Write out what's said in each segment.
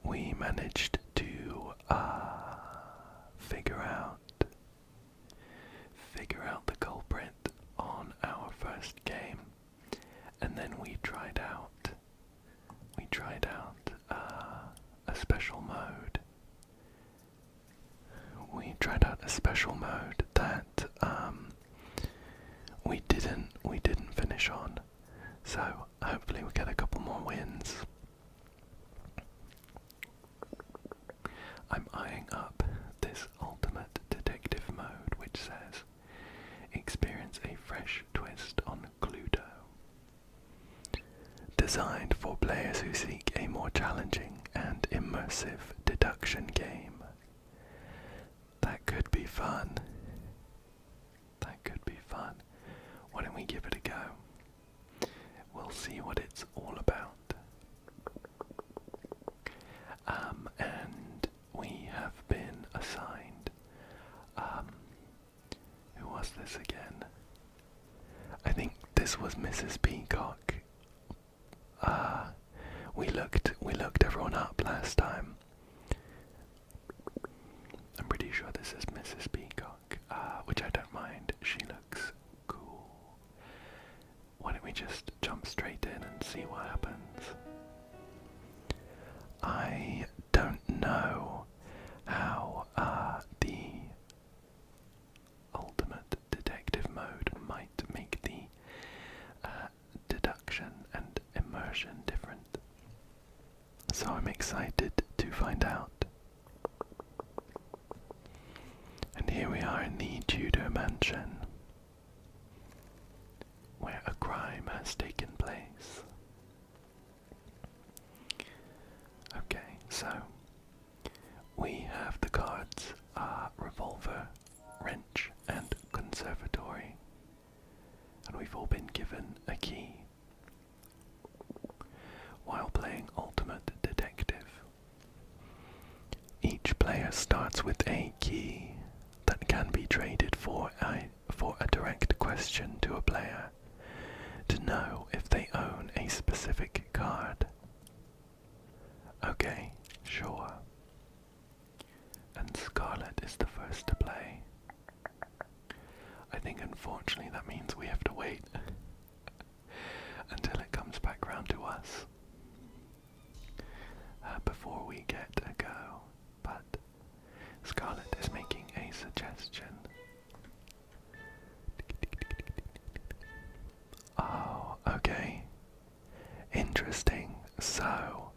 we managed to figure out the culprit on our first game, and then we tried out a special mode. We tried out a special mode that we didn't finish on. So hopefully we get a couple more wins. I'm eyeing up this ultimate detective mode which says experience a fresh twist on Cluedo. Designed for players who seek a more challenging and immersive deduction game. That could be fun. That could be fun. Why don't we give it a go? We'll see what it's all about. And we have been assigned, who was this again? I think this was Mrs. Peacock. We looked everyone up last time. I'm pretty sure this is Mrs. Peacock, which I don't mind. She looks cool. Why don't we just jump straight in and see what happens? I don't know how the ultimate detective mode might make the deduction and immersion different. So I'm excited to find out. And here we are in the Tudor mansion, where a crime has taken place. Okay, so we have the cards revolver, wrench, and conservatory, and we've all been given a key. While playing Ultimate Detective, each player starts with a key that can be traded for a direct question to a player to know if they own a specific card. Okay, sure. And Scarlet is the first to play. I think unfortunately that means we have to wait until it comes back round to us before we get a go. But Scarlet is making a suggestion. Oh, okay. Interesting. So,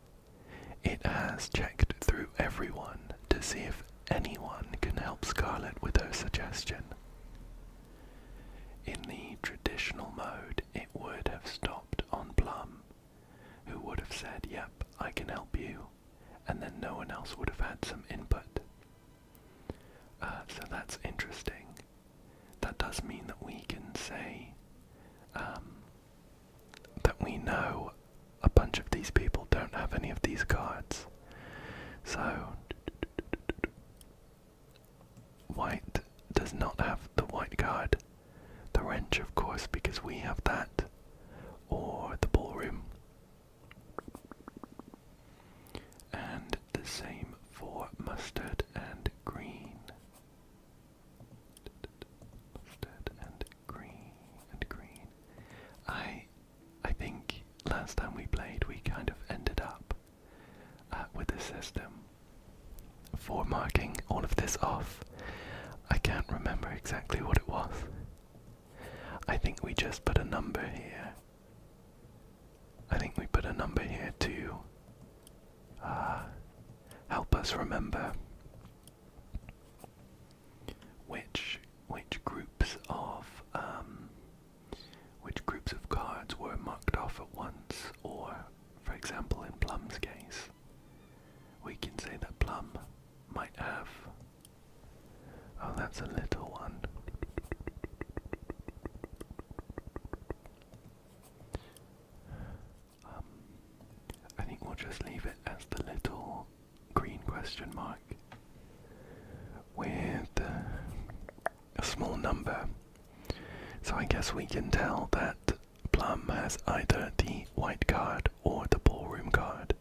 it has checked through everyone to see if anyone can help Scarlet with her suggestion. In the traditional mode, it would have stopped on Plum, who would have said, yep, I can help you, and then no one else would have had some input. So that's interesting. That does mean that we can say that we know a bunch of these people don't have any of these cards. So, White does not have the white card. The wrench, of course, because we have that. Or the ballroom. And the same for mustard and green. Mustard and green and green. I think last time we played we kind of ended up with a system for marking all of this off. I can't remember exactly what it was. I think we just put a number here. I think we put a number here to help us remember which groups of cards were marked off at once, or, for example, in Plum's case, we can say that Plum might have. Oh, that's a little one. I think we'll just leave it as the little green question mark with a small number. So I guess we can tell that Plum has either the white card or the ballroom card,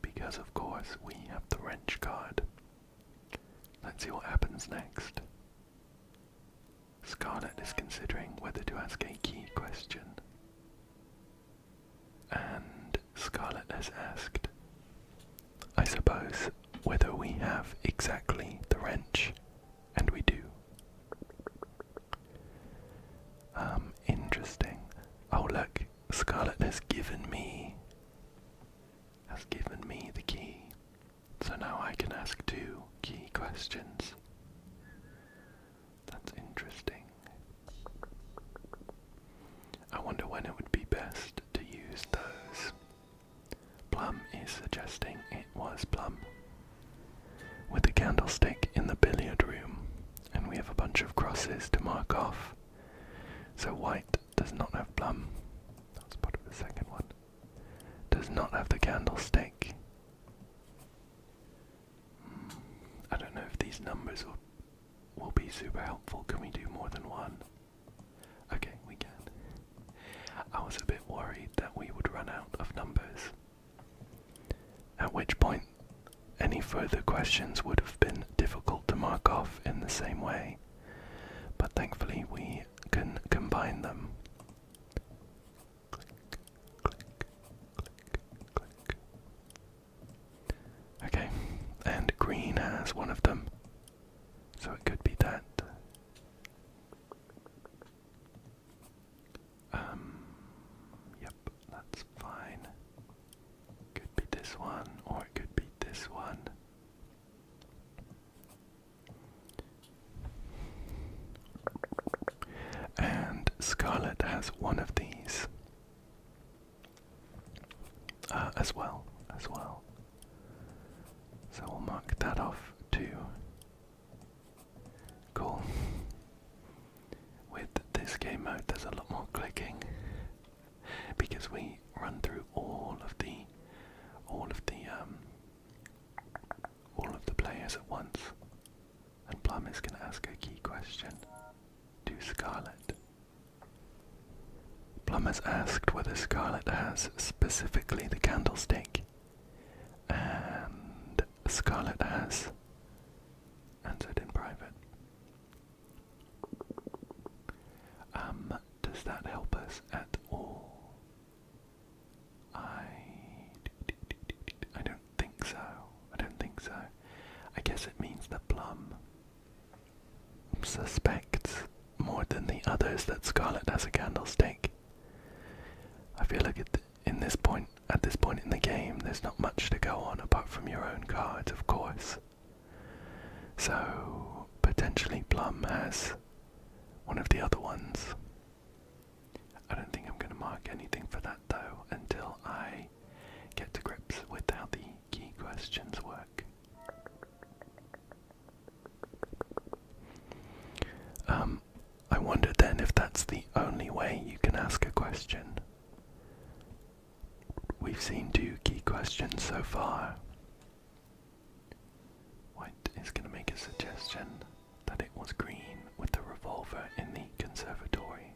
because because of course we have the wrench card. Let's see what happens next. Scarlet is considering whether to ask a key question. And Scarlet has asked, I suppose, whether we have exactly the wrench, and we do. Interesting. Oh look, Scarlet has given me the key. So now I can ask 2 key questions. That's interesting. I wonder when it would be best to use those. Plum is suggesting it was Plum with the candlestick in the billiard room, and we have a bunch of crosses to mark off. So white does not have Plum. That's part of the second one. Does not have the candlestick. I don't know if these numbers will be super helpful. Can we do more than one? Okay, we can. I was a bit worried that we would run out of numbers. At which point, any further questions would have been difficult to mark off in the same way. But thankfully we can combine them. Click, click, click, click. Okay, and green has one of them, so it could be that. Yep, that's fine. Could be this one, or it could be this one. And Scarlet has one of these as well. So we'll mark that off too. Cool. With this game mode, there's a lot more clicking because we run through all of the players at once, and Plum is going to ask a key question to Scarlet. Plum has asked whether Scarlet has specifically the candlestick, and Scarlet has answered in private. Does that help us at all? I don't think so. I guess it means that Plum suspects more than the others that Scarlet has a candlestick. I feel like at this point in the game, there's not much to go on apart from your own cards, of course. So potentially Plum has one of the other ones. I don't think I'm going to mark anything for that though until I get to grips with how the key questions work. I wonder then if that's the only way you can ask a question. We've seen 2 key questions so far. White is going to make a suggestion that it was green with the revolver in the conservatory.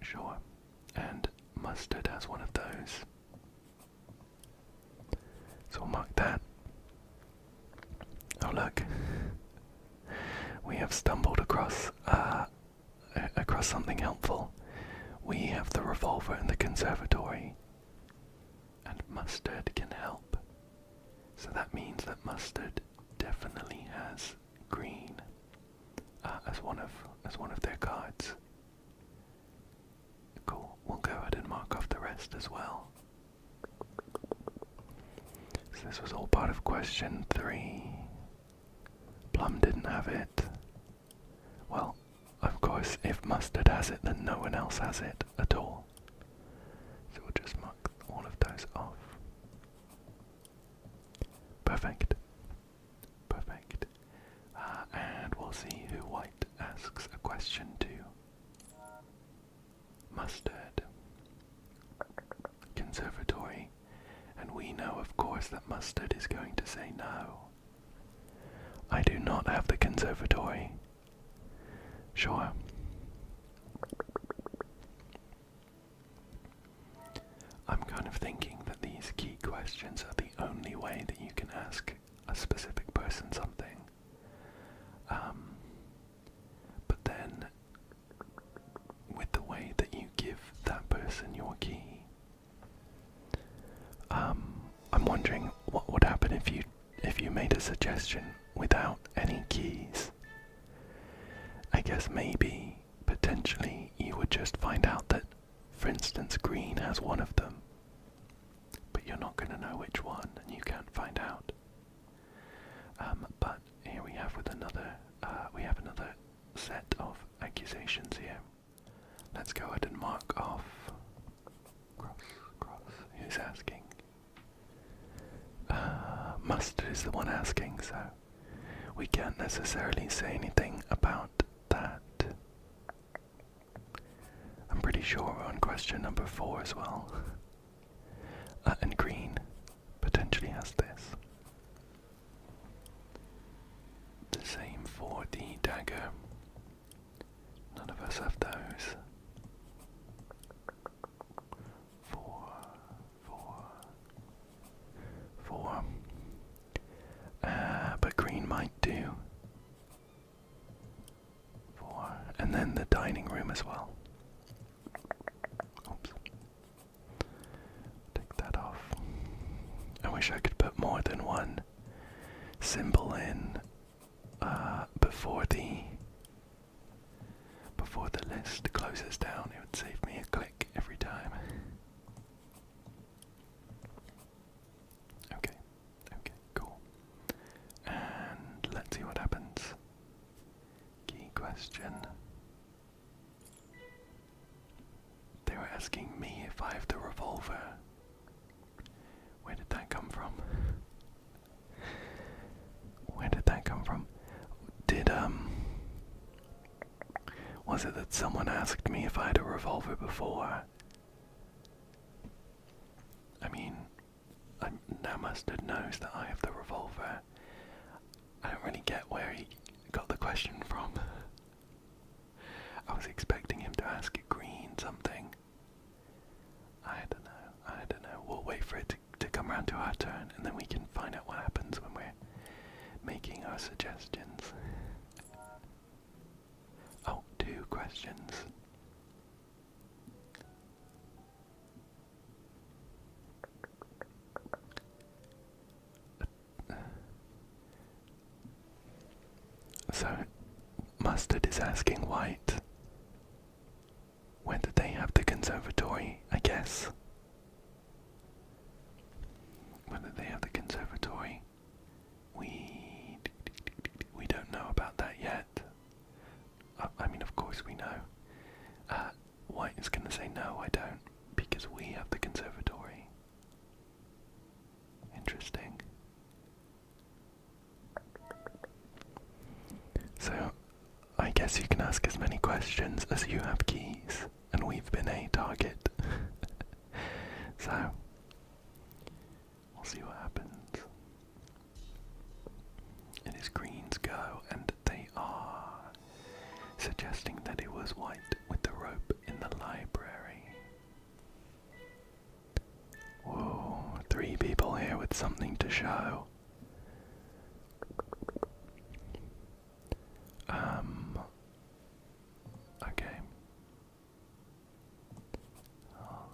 Sure. And Mustard has one of those. So we'll mark that. Oh look. We have stumbled across something helpful. We have the revolver in the conservatory, and Mustard can help. So that means that Mustard definitely has green as one of their cards. Cool. We'll go ahead and mark off the rest as well. So this was all part of question 3. Plum didn't have it. Well, of course, if Mustard has it, then no one else has it at all. So we'll just mark all of those off. Perfect. And we'll see who White asks a question to. Mustard. Conservatory. And we know, of course, that Mustard is going to say no. I do not have the conservatory. Sure. I'm kind of thinking that these questions are the only way that you can ask a specific person something. But then, with the way that you give that person your key, I'm wondering what would happen if you made a suggestion without any keys. I guess maybe, potentially, you would just find out that, for instance, green has one of them, but you're not going to know which one, and you can't find out. But here we have another set of accusations here. Let's go ahead and mark off. Cross. Who's asking? Mustard is the one asking, so we can't necessarily say anything about that. I'm pretty sure we're on question number 4 as well. And green potentially has this. The same for the dagger. None of us have those. 4. But green might do. 4. And then the dining room as well. Oops. Take that off. I wish I could put more than one symbol in before the list closes down. It would save me a click every time. Okay, cool. And let's see what happens. Key question. They were asking me if I have the revolver. Where did that come from? Was it that someone asked me if I had a revolver before? I mean, now Mustard knows that I have the revolver. I don't really get where he got the question from. I was expecting him to ask green something. I don't know. We'll wait for it to come around to our turn, and then we can find out what happens when we're making our suggestions. Oh, 2 questions. So, Mustard is asking White, when did they have the conservatory, I guess? When did they have the conservatory? We don't know about that yet. I mean, of course we know. White is going to say no, I don't, because we have the conservatory. Interesting. So, I guess you can ask as many questions as you have keys, and we've been a target. So, we'll see what happens. It is green's go, and they are suggesting that it was White with the rope in the library. Whoa, 3 people here with something to show. Okay. Oh,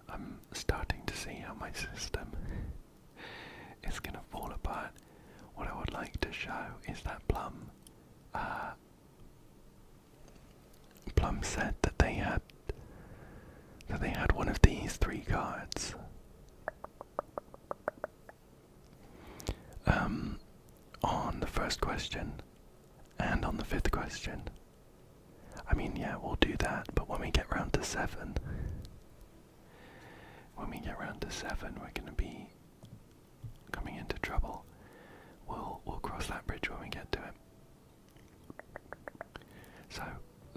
I'm starting to see how my system is gonna fall apart. What I would like to show is that Plum said that they had one of these 3 cards. On the first question and on the 5th question. I mean, yeah, we'll do that, but when we get round to 7, we're gonna be coming into trouble. We'll cross that bridge when we get to it. So,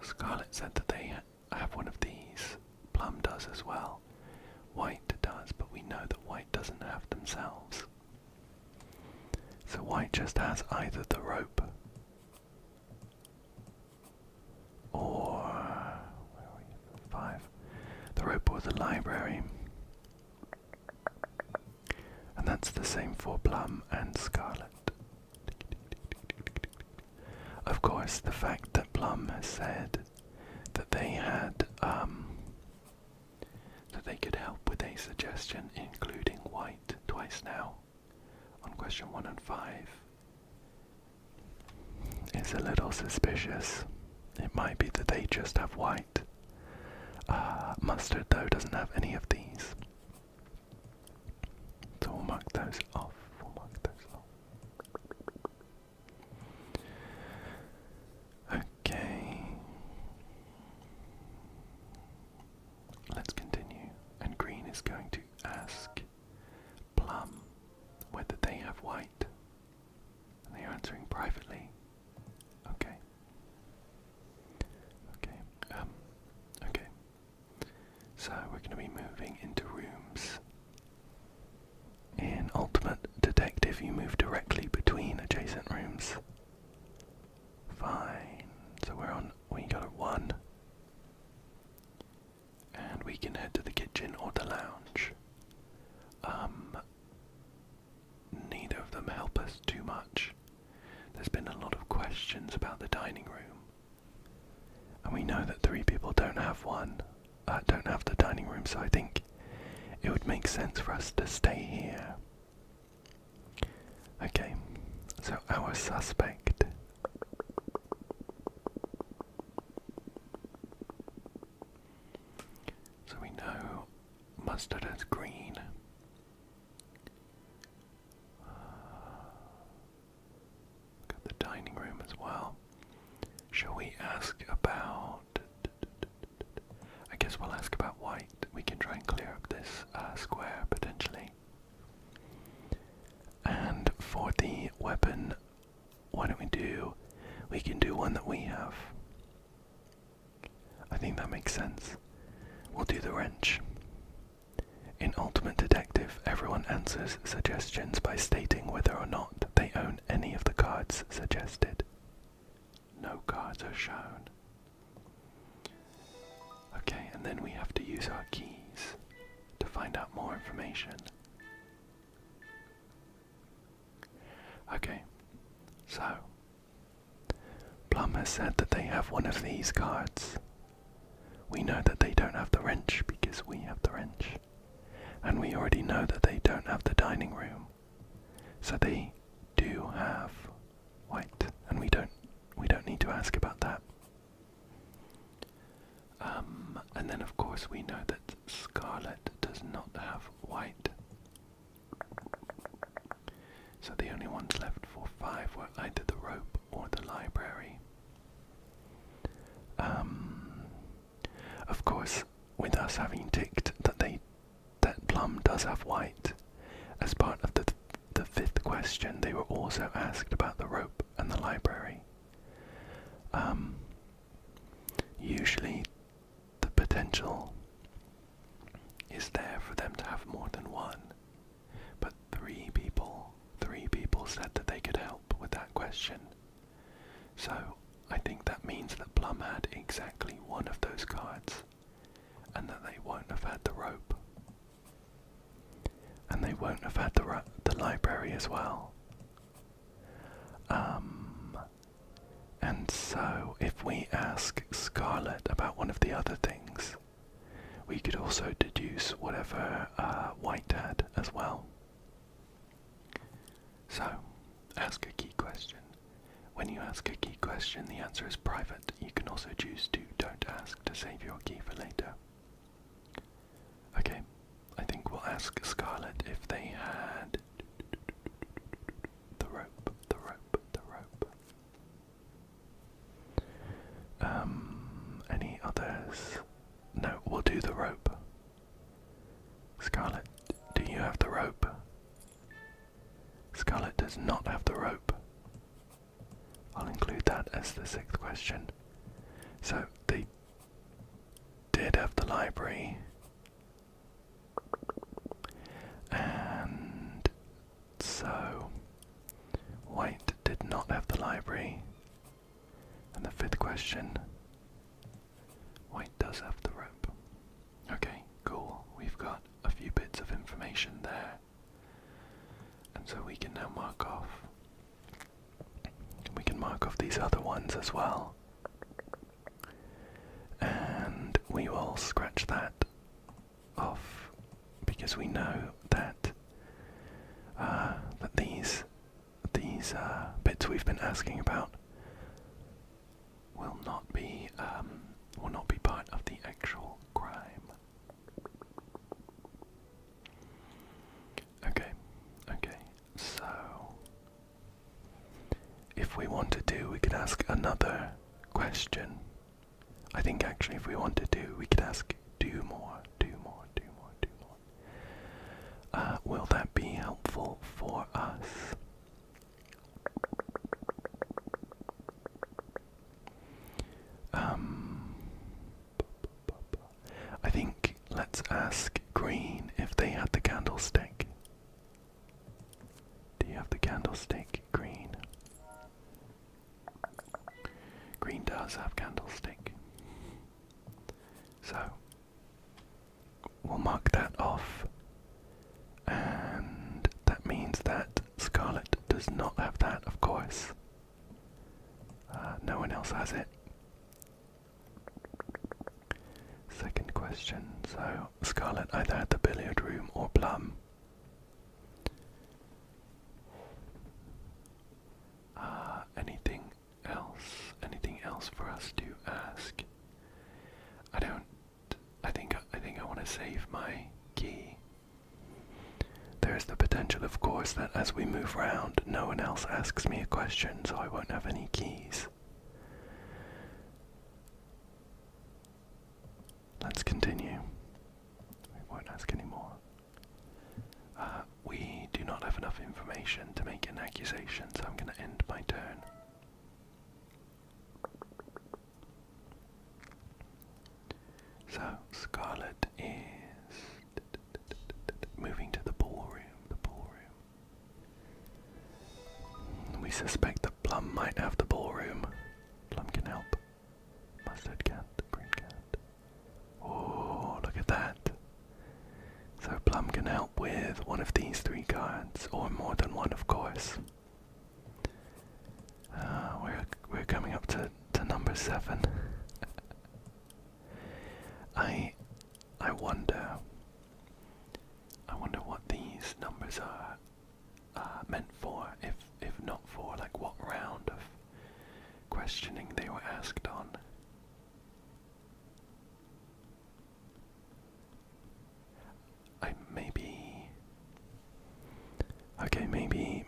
Scarlet said that they have one of these. Plum does as well. White does, but we know that White doesn't have themselves. So White just has either the rope or... where are we? 5. The rope or the library. And course, the fact that Plum has said that they had, that they could help with a suggestion including white twice now on question 1 and 5 is a little suspicious. It might be that they just have white. Mustard, though, doesn't have any of these. So we'll mark those off. Okay. Let's continue. And green is going to ask Plum whether they have white. And they are answering privately. Okay. Okay. So we're going to be moving into rooms. In Ultimate Detective, you move directly between adjacent rooms. Fine. So we got a 1. And we can head to the kitchen or the lounge. Neither of them help us too much. There's been a lot of questions about the dining room. And we know that 3 people don't have the dining room, so I think it would make sense for us to stay here. Okay, so our suspect. So we know Mustard has green. Got the dining room as well. Shall we ask about... I guess we'll ask about white. We can try and clear up this square, potentially. And for the weapon, what do? We can do one that we have. I think that makes sense. We'll do the wrench. In Ultimate Detective, everyone answers suggestions by stating whether or not they own any of the cards suggested. No cards are shown. Okay, and then we have to use our keys to find out more information. Okay, so Plum has said that they have one of these cards. We know that they don't have the wrench because we have the wrench. And we already know that they don't have the dining room. So they do have white, and we don't need to ask about that. And then of course we know that Scarlet does not have white. So the only ones left for 5 were either the rope or the library. Of course, with us having ticked that Plum does have white, as part of the 5th question, they were also asked about the rope and the library. Usually, the potential is there for them to have more than one, but 3 people said that they could help with that question. So I think that means that Plum had exactly one of those cards, and that they won't have had the rope, and they won't have had the library as well. And so if we ask Scarlet about one of the other things, we could also deduce whatever White had as well. So, ask a key question. When you ask a key question, the answer is private. You can also choose to don't ask to save your key for later. Okay, I think we'll ask Scarlet if they had the rope. Any others? No, we'll do the rope. Scarlet, do you have the rope? Scarlet does not have the rope. I'll include that as the 6th question. So they did have the library, and so White did not have the library. And the 5th question, White does have the rope. Okay, cool. We've got a few bits of information there. And so we can now mark mark off these other ones as well. And we will scratch that off because we know that these bits we've been asking about will not be part of the actual crime. Okay, so if we wanted to, we could ask another question. I think actually if we wanted to, we could ask do more. Will that be helpful for us? I think let's ask Green if they had the candlestick. Do you have the candlestick, Green? Green does have candlestick. So we'll mark that off. And that means that Scarlet does not have that, of course. No one else has it. Second question. So Scarlet either had the billiard room or Plum. Anything else? Anything else for us to ask? I think I want to save my key. There's the potential, of course, that as we move around, no one else asks me a question, so I won't have any keys. Let's continue. We won't ask any more. We do not have enough information to make an accusation, so I'm going to end my turn. So, Scarlet is moving to the ballroom. We suspect that Plum might have the ballroom. Plum can help. Mustard can't. Green can't. Oh, look at that. So Plum can help with one of these 3 cards, or more than one, of course. We're coming up to number 7. I wonder what these numbers are meant for, if not for like what round of questioning they were asked on.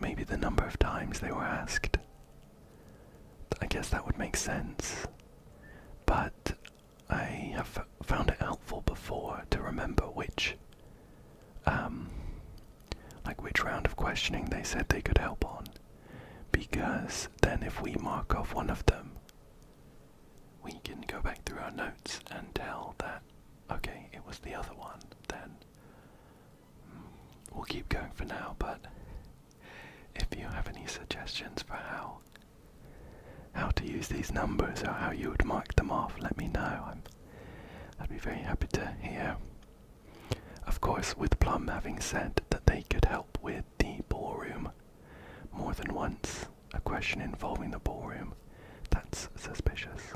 Maybe the number of times they were asked. I guess that would make sense. But I have found it helpful before to remember which round of questioning they said they could help on. Because then if we mark off one of them, we can go back through our notes and tell that, okay, it was the other one. Then we'll keep going for now, but if you have any suggestions for how to use these numbers or how you would mark them off, let me know. I'd be very happy to hear. Of course, with Plum having said that they could help with the ballroom more than once, a question involving the ballroom, that's suspicious.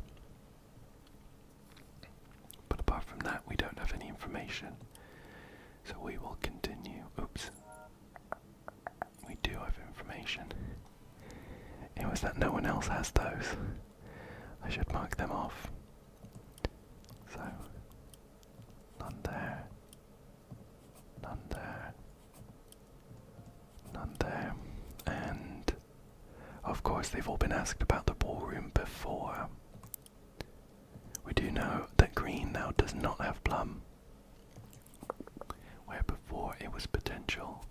But apart from that, we don't have any information. So we will continue. Oops. We do have information. It was that no one else has those. I should mark them off. So, none there. None there. None there. And, of course, they've all been asked about the ballroom before. We do know that Green now does not have Plum, where before it was potential.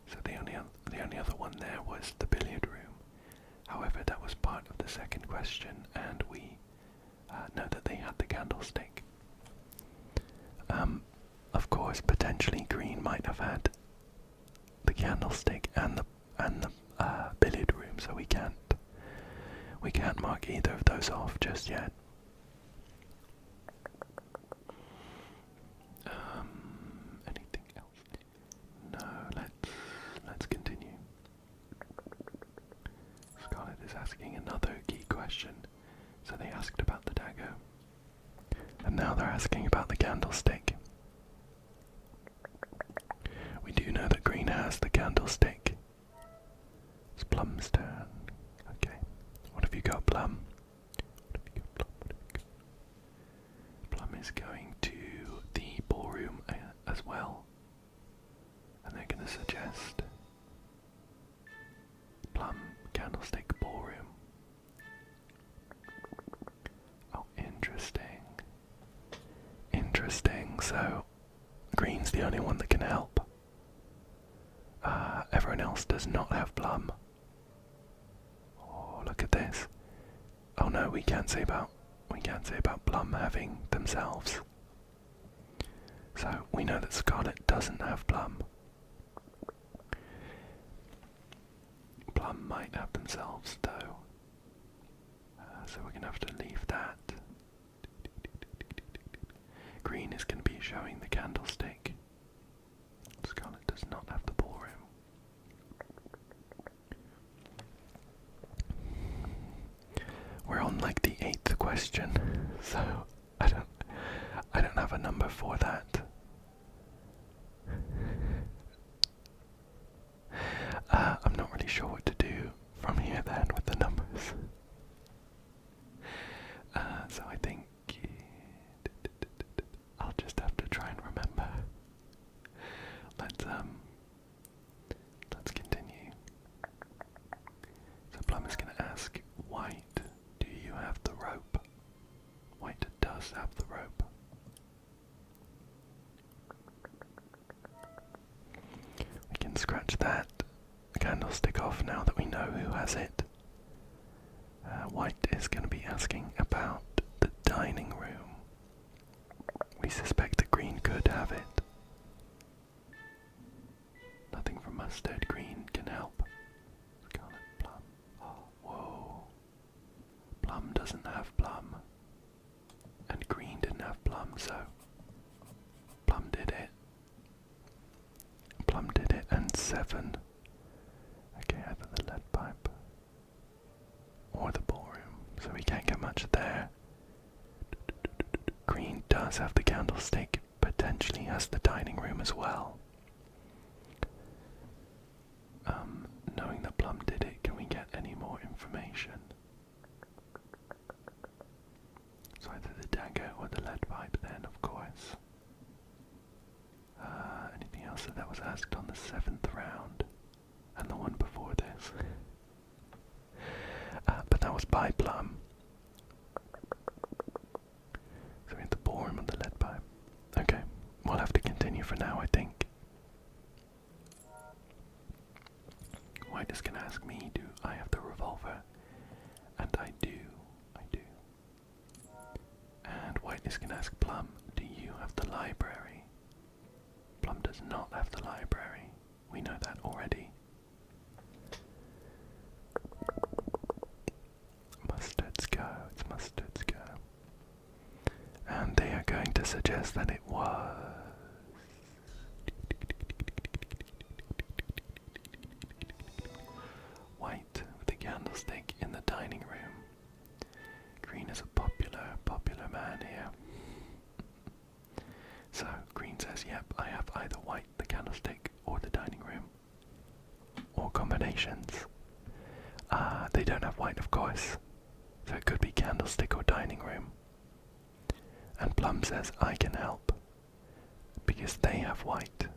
So the only other one there was the billiard room. However, that was part of the second question, and we know that they had the candlestick. Of course, potentially Green might have had the candlestick and the billiard room, so we can't mark either of those off just yet. Anything else? No, let's continue. Scarlet is asking another key question. So they asked about the dagger. And now they're asking about the candlestick. We do know that green has the candlestick. It's Plum's turn. Okay. What have you got, Plum? What have you got, Plum? Plum is going to the ballroom as well. And they're going to suggest Plum, candlestick, ballroom. Oh, interesting. Interesting. So, green's the only one that can help. Everyone else does not have Plum. Oh, look at this. Oh no, we can't say about Plum having themselves. So we know that Scarlet doesn't have Plum. Plum might have themselves though. So we're gonna have to leave that. Green is gonna be showing the candlestick. Scarlet does not have the ballroom. We're on like the 8th question, so I don't have a number for that. I'm not really sure what to do from here then with the numbers. So I think I'll just have to try and remember. Let's continue. So Plum is going to ask White, do you have the rope? White does have the rope. We can scratch that candlestick off now that we know who has it. White is going to be asking about the dining room. We suspect that green could have it. Nothing from Mustard. Green can help. Scarlet, Plum. Oh, whoa. Plum doesn't have Plum. And green didn't have Plum, so Plum did it. Plum did it, and 7. Okay, either the lead pipe or the ballroom, so we can't get much there. Green does have the candlestick, potentially has the dining room as well. Knowing that Plum did it, can we get any more information? So either the dagger or the lead pipe then, of course. Anything else that was asked on the 7th round? And the one before this? But that was by Plum. So we had the ballroom and the lead pipe. Okay, we'll have to continue for now, I think. White is going to ask me, do I have the revolver? And I do. And White is going to ask Plum, do you have the library? Plum does not have the library. We know that already. Mustard's go. It's Mustard's go. And they are going to suggest that it was White with the candlestick in the dining room. Green is a popular man here. So Green says, yep, I have either White, the candlestick, or the dining room. Or combinations. They don't have White, of course. So it could be candlestick or dining room. And Plum says, I can help. Because they have White.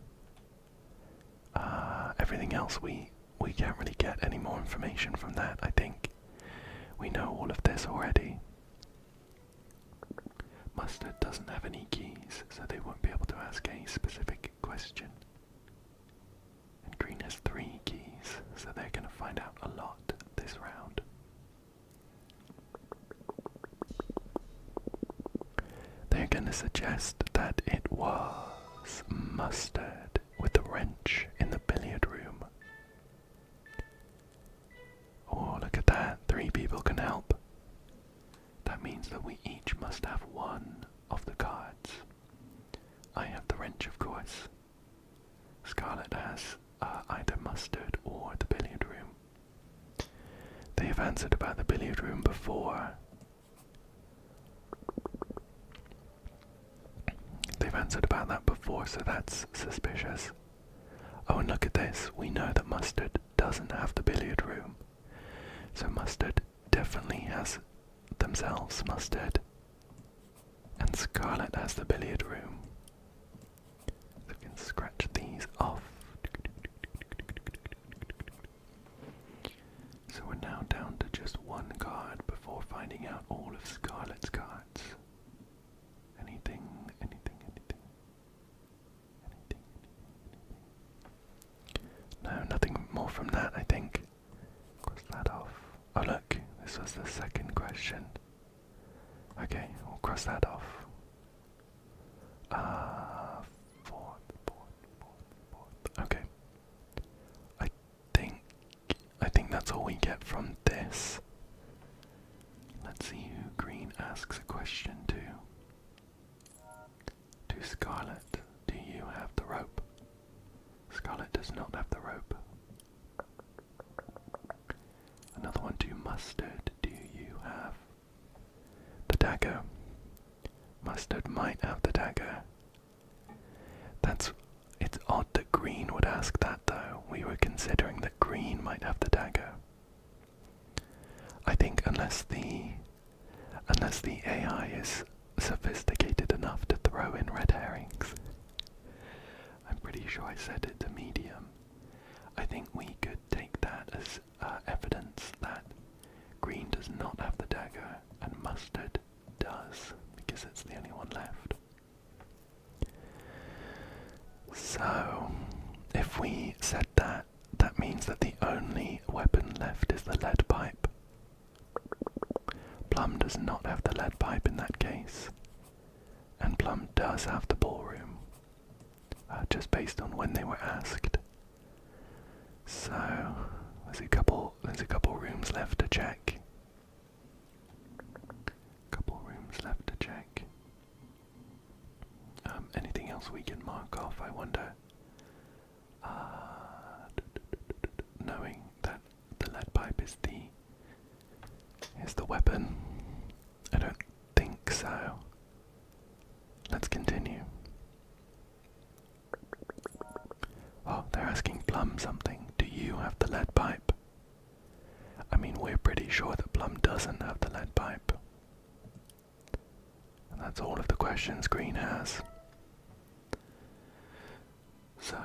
Everything else we can't really get any more information from that, I think. We know all of this already. Mustard doesn't have any keys, so they won't be able to ask a specific question. And Green has 3 keys, so they're going to find out a lot this round. They're going to suggest that it was Mustard with the wrench in the billiard room. Oh, look at that. 3 people can help. That means that we each must have 1 of the cards. I have the wrench, of course. Scarlet has either Mustard or the billiard room. They have they've answered about the billiard room before. They've answered about that before, so that's suspicious. Oh, and look at this. We know that Mustard doesn't have the billiard room. So Mustard definitely has themselves, Mustard. And Scarlet has the billiard room. So we can scratch these off. So we're now down to just one card before finding out all of Scarlet's cards. Anything. No, nothing more from that, I think. Cross that off. Oh look, this was the second question. Okay, we'll cross that off. Fourth. Okay. I think that's all we get from this. Let's see who Green asks a question to. To Scarlet, do you have the rope? Scarlet does not have the rope. Another one to Mustard, do you have the dagger? Mustard might have the dagger. It's odd that Green would ask that though. We were considering that Green might have the dagger. I think unless the AI is sophisticated enough to throw in red herrings. I'm pretty sure I set it to medium. I think we could take that as evidence that Green does not have the dagger and Mustard does, because it's the only one left. So, if we said that, that means that the only weapon left is the lead pipe. Plum does not have the lead pipe in that case, and Plum does have the ballroom, just based on when they were asked. So, there's a couple rooms left to check. Anything else we can mark off, I wonder? Knowing that the lead pipe is the weapon, I don't think so. Let's continue. Oh, they're asking Plum something. Do you have the lead pipe? I mean, we're pretty sure that Plum doesn't have the lead pipe. And that's all of the questions Green has. So,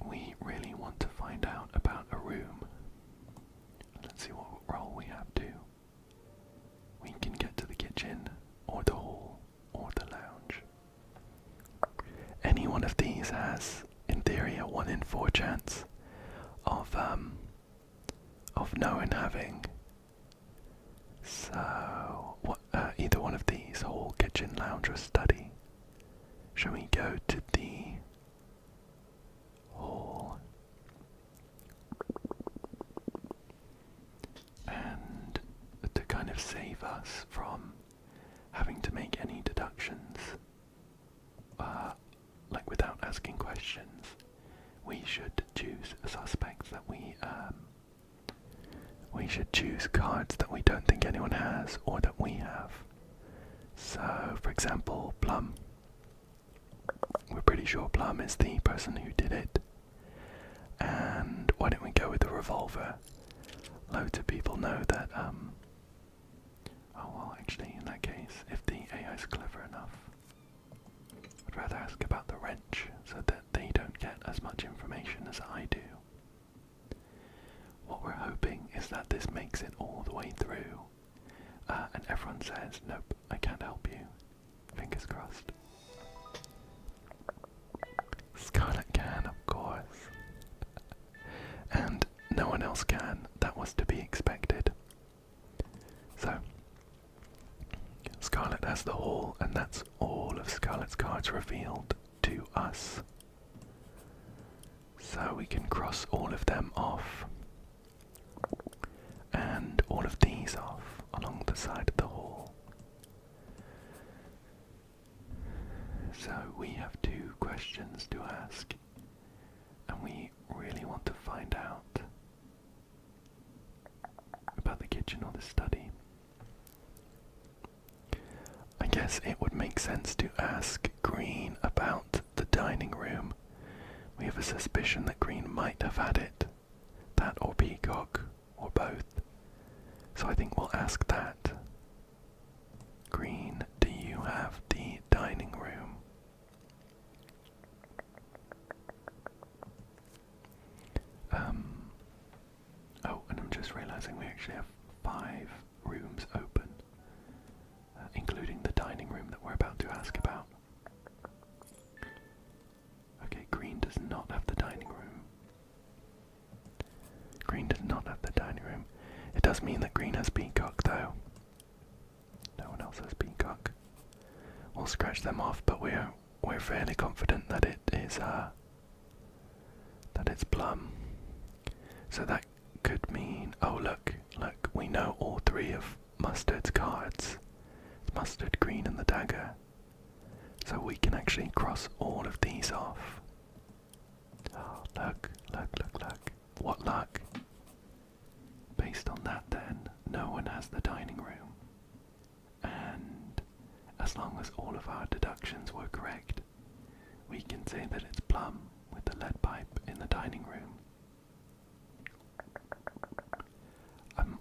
we really want to find out about a room. Let's see what role we have to. We can get to the kitchen, or the hall, or the lounge. Any one of these has, in theory, a 1 in 4 chance of no one having. So, either one of these, hall, kitchen, lounge, or study. Shall we go to the hall? And to kind of save us from having to make any deductions, like without asking questions, we should choose suspects that we should choose cards that we don't think anyone has or that we have. So, for example, Plum. We're pretty sure Plum is the person who did it. And why don't we go with the revolver? Loads of people know that, oh well, actually, in that case, if the AI is clever enough, I'd rather ask about the wrench so that they don't get as much information as I do. What we're hoping is that this makes it all the way through, and everyone says, nope, I can't help you. Fingers crossed. Scarlet can, of course. And no one else can. That was to be expected. So, Scarlet has the hall, and that's all of Scarlet's cards revealed to us. So we can cross all of them off. And all of these off along the side of the hall. So we have 2 questions to ask, and we really want to find out about the kitchen. guess it would make sense to ask Green about the dining room. We have a suspicion that Green might have had it. That or Peacock, or both. So I think we'll ask that. Green, do you have the dining room? Oh, and I'm just realizing we actually have 5 rooms open, including the dining room that we're about to ask about. Okay, Green does not have the dining room. Green does not have the dining room. It does mean that Green has Peacock, though. No one else has Peacock. We'll scratch them off, but we're fairly confident that it is that it's Plum. So that could mean, oh look, we know all 3 of Mustard's cards. It's Mustard, Green, and the dagger. So we can actually cross all of these off. Oh, look. What luck. Based on that then, no one has the dining room. And as long as all of our deductions were correct, we can say that it's Plum with the lead pipe in the dining room.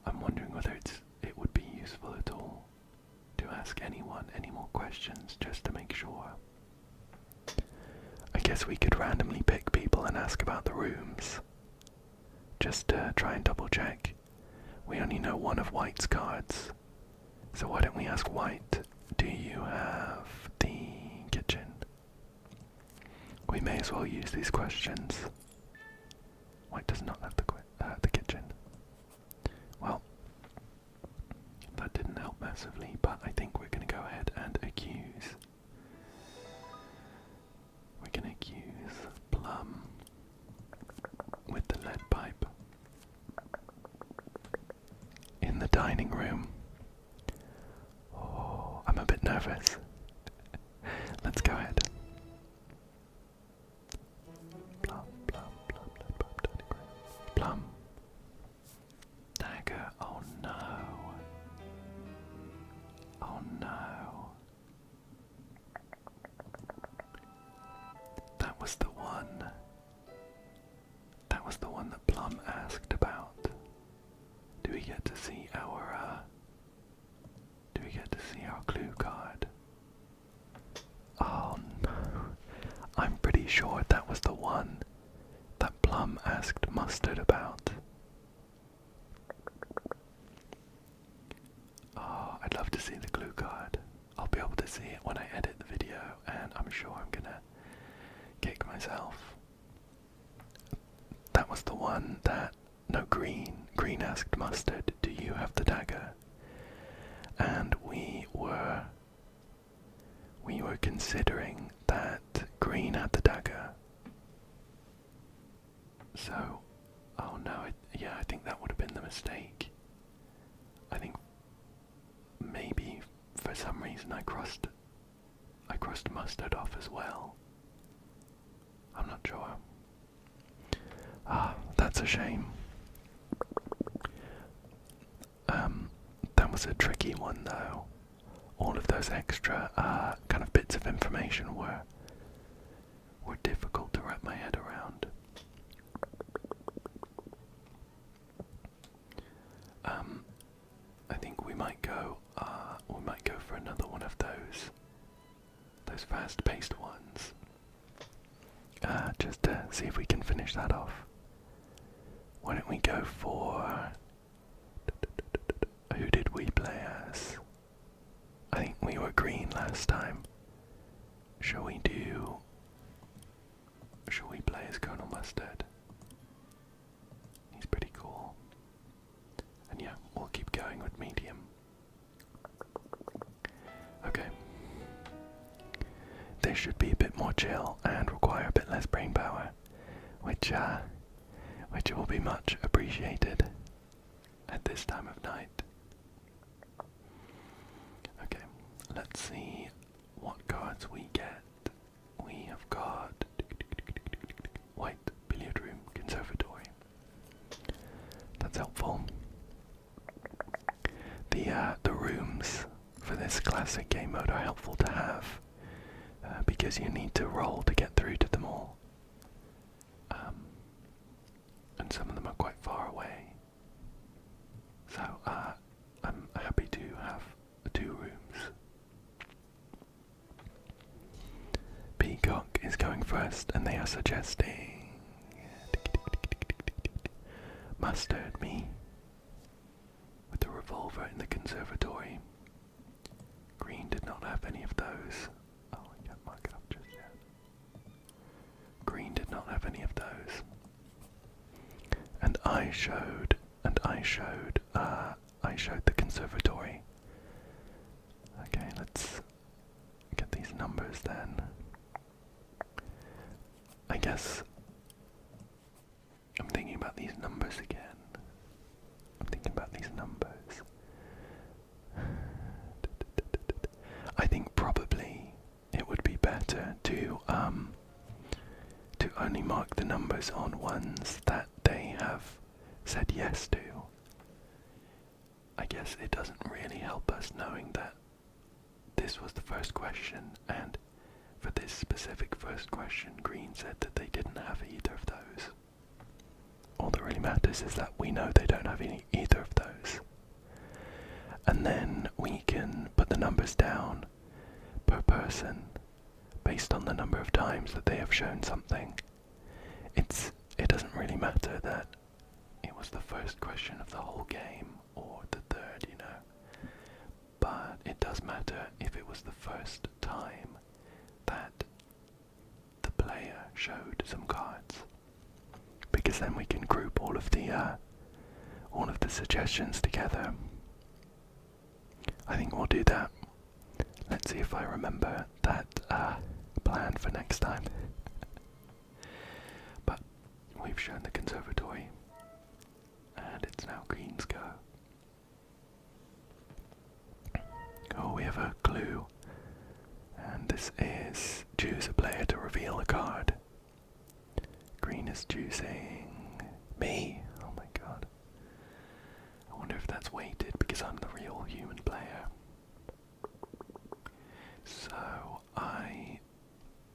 I'm wondering whether it would be useful at all to ask anyone any more questions just to make sure. I guess we could randomly pick people and ask about the rooms, just to try and double check. We only know one of White's cards, so why don't we ask White, do you have the kitchen? We may as well use these questions. White does not have the kitchen. Well, that didn't help massively, but I think we're going to go ahead and accuse. We're going to accuse Plum with the lead pipe in the dining room. Oh, I'm a bit nervous. Let's go ahead. Plum. Dagger. Oh no. Oh no. That was the one. That was the one that Plum asked about. Do we get to see our clue card? Oh no. I'm pretty sure that was the one that Plum asked Mustard about. Oh, I'd love to see the clue card. I'll be able to see it when I edit the video, and I'm sure I'm gonna kick myself. That was the one that, no, Green asked Mustard, do you have the dagger? And we were considering that Green had the dagger. So, oh no, I think that would have been the mistake. I think maybe for some reason I crossed Mustard off as well. I'm not sure. Ah, that's a shame. That was a tricky one though. All of those extra kind of bits of information were difficult to wrap my head around. I think we might go for another one of those fast-paced ones, just to see if we can finish that off. Why don't we go for, who did we play as? I think we were Green last time. Shall we play as Colonel Mustard? He's pretty cool. And yeah, we'll keep going with medium. Okay. This should be a bit more chill and require a bit less brain power, which will be much appreciated at this time of night. Okay, let's see what cards we get. We have got White, Billiard Room, Conservatory. That's helpful. The rooms for this class classic game mode are helpful to have because you need to roll to get through to them all. And some of them are quite far away. So I'm happy to have 2 rooms. Peacock is going first, and they are suggesting mustard me with the revolver in the conservatory. Green did not have any of those. Oh, I can't mark it up just yet. Green did not have any of those. And I showed the conservatory. Okay, let's get these numbers then. I guess I'm thinking about these numbers again. I think probably it would be better to only mark the numbers on ones that they have said yes to. I guess it doesn't really help us knowing that this was the first question, and for this specific first question, Green said that they didn't have either of those. All that really matters is that we know they don't have either of those. And then we can put the numbers down per person based on the number of times that they have shown something. It doesn't really matter that it was the first question of the whole game or the third, you know. But it does matter if it was the first time that the player showed some cards, because then we can group all of the suggestions together. I think we'll do that. Let's see if I remember that plan for next time. But we've shown the conservatory, and it's now Green's go. Oh, we have a clue, and this is choose a player to reveal a card. Green is choosing me. Oh my god. I wonder if that's weighted because I'm the real human player. So I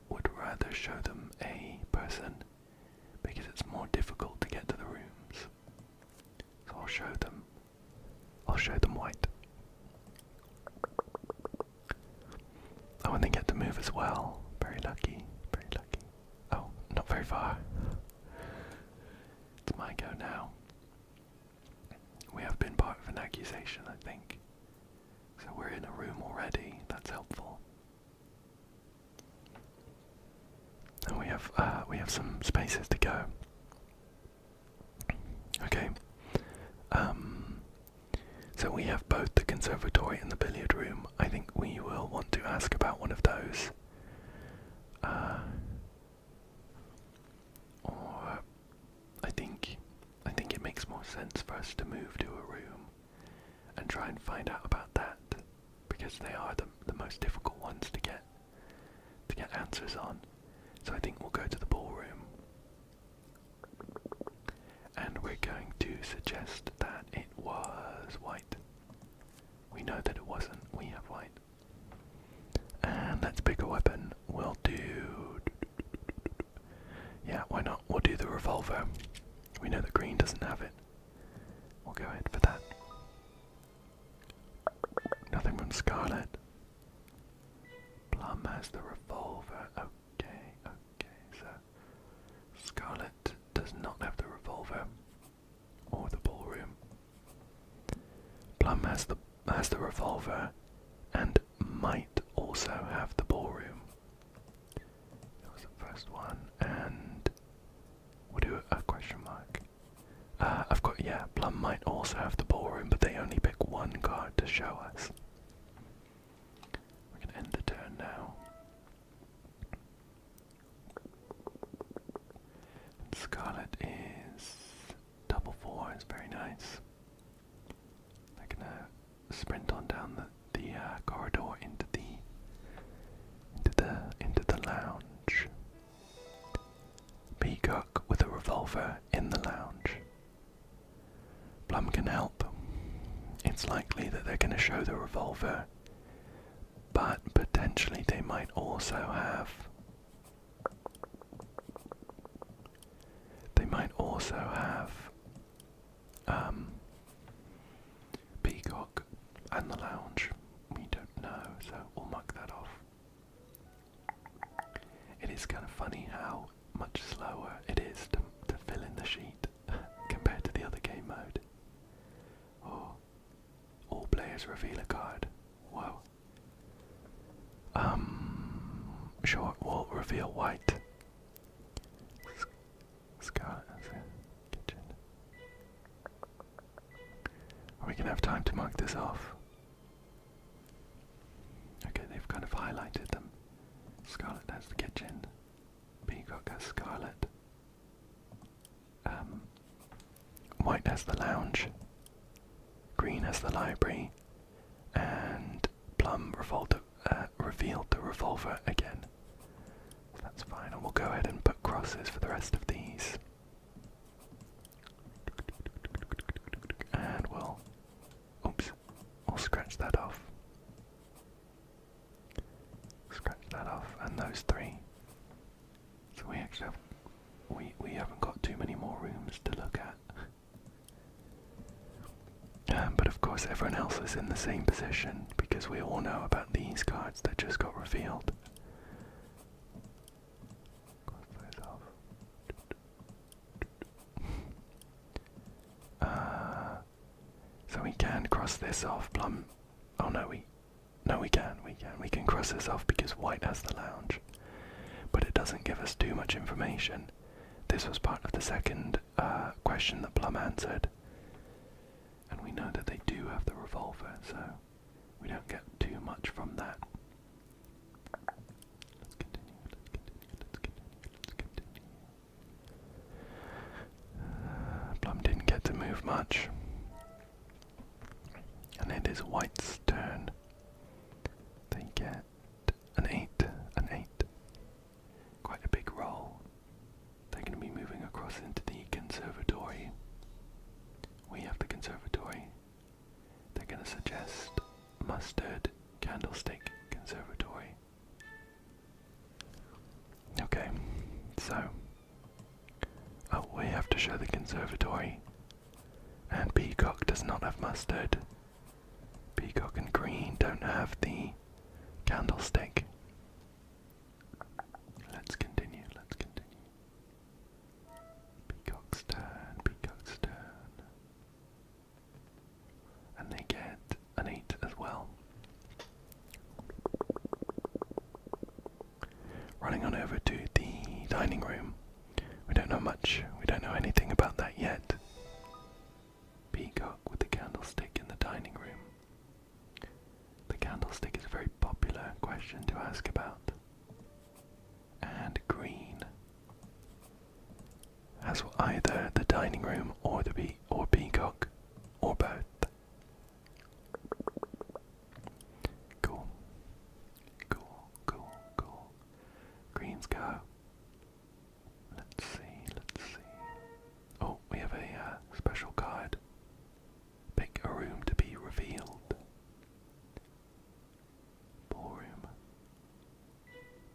would rather show them a person because it's more difficult to get to the rooms. So I'll show them white. Oh, and they get to move as well. Very lucky, very lucky. Oh, not very far. It's my go now. We have been part of an accusation, I think. So we're in a room already. That's helpful. And we have some spaces to go. Okay. So we have both the conservatory and the billiard room. I think we will want to ask about one of those. Or I think it makes more sense for us to move to a room and try and find out about that, because they are the most difficult ones to get answers on. So I think we'll go to the ballroom, and we're going to suggest that it was white. We know that it wasn't. We have white. And let's pick a weapon. We'll do... Yeah, why not? We'll do the revolver. We know that Green doesn't have it. We'll go ahead for that. Nothing from Scarlet. Plum has the revolver. Okay, so Scarlet does not have the revolver or the ballroom. Plum has the revolver and might also have the ballroom. That was the first one, and we'll do a question mark. Plum might also have the ballroom, but they only pick one card to show us. We can end the turn now. Scarlet is double four, it's very nice. They're gonna sprint on down the corridor into the lounge. Peacock with a revolver in the lounge. Plum can help. It's likely that they're going to show the revolver, but potentially they might also have. They might also have Peacock and the lounge. We don't know, so we'll mark that off. It is kind of funny how much slower it is to fill in the sheet compared to the other game mode. Oh, all players reveal a card. Whoa. Sure, we'll reveal white. Scarlet as a kitchen. Are we gonna have time to mark this off? Okay, they've kind of highlighted them. Scarlet has the kitchen. Peacock has Scarlet. White has the lounge. Green has the library. And Plum revealed the revolver again. So that's fine, and we'll go ahead and put crosses for the rest of these. And we'll scratch that off. Scratch that off, and those three. So we actually have, we haven't got too many more rooms to look at. But of course everyone else is in the same position, because we all know about these cards that just got revealed. Cross those off. So we can cross this off. Plum. Oh no, we can cross this off because white has the lounge. But it doesn't give us too much information. This was part of the second question that Plum answered. And we know that they do have the revolver, so we don't get too much from that. Let's continue. Plum didn't get to move much. And it is White's turn. They get an 8. Quite a big roll. They're going to be moving across into the conservatory. We have the conservatory. They're going to suggest mustard, candlestick, conservatory. Okay, so we have to show the conservatory. And Peacock does not have mustard. Peacock and Green don't have the candlestick. Let's continue. Peacock's turn. And they get an 8 as well. Running on over to the dining room. We don't know much. We don't know anything about that yet. Peacock with the candlestick in the dining room. The candlestick is a very popular question to ask about. And Green has either the dining room or Peacock or both. Cool. Green's go. Let's see. Oh, we have a special card. Pick a room to be revealed. Ballroom.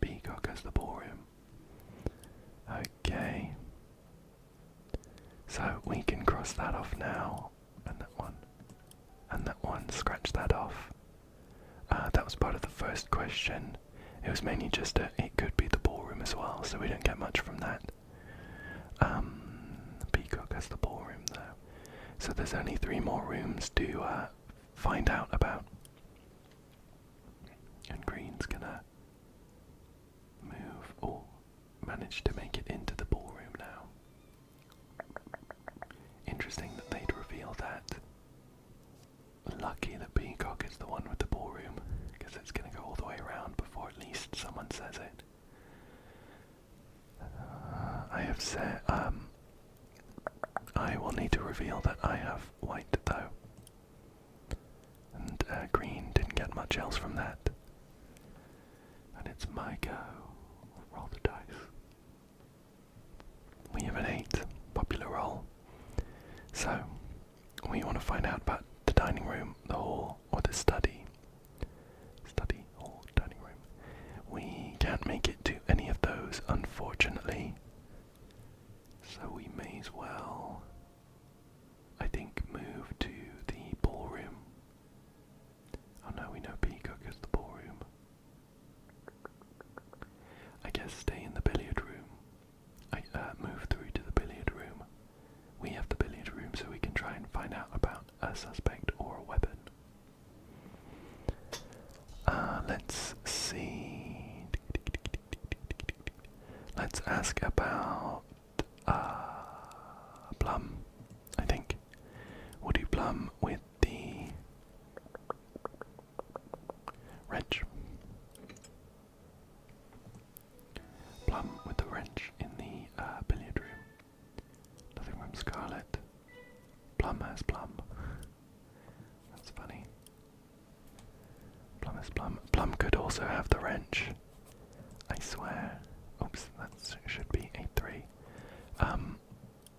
Peacock has the ballroom. Okay. So we can cross that off now. And that one. Scratch that off. That was part of the first question. It was mainly just it could be the ballroom as well, so we don't get much from that. Peacock has the ballroom though. So there's only 3 more rooms to find out about. And Green's gonna move, manage to make it into the ballroom now. Interesting that they'd reveal that. Lucky that Peacock is the one with the ballroom, because it's gonna go all the way around before at least someone says it. I have said, I will need to reveal that I have white though. And Green didn't get much else from that. And it's my go. Roll the dice. We have an 8, popular roll. So, we want to find out about the dining room, the hall, or the study. Study, hall, those, unfortunately. So we may as well, I think, move to the ballroom. Oh no, we know Peacock is the ballroom. I guess stay in the billiard room. I move through to the billiard room. We have the billiard room so we can try and find out about a suspect or a weapon. Let's see. Let's ask about Plum, I think. We'll do Plum with the wrench. Plum with the wrench in the billiard room. Nothing from Scarlet. Plum has Plum. That's funny. Plum has Plum. Plum could also have the wrench. I swear. Oops, that should be a 3.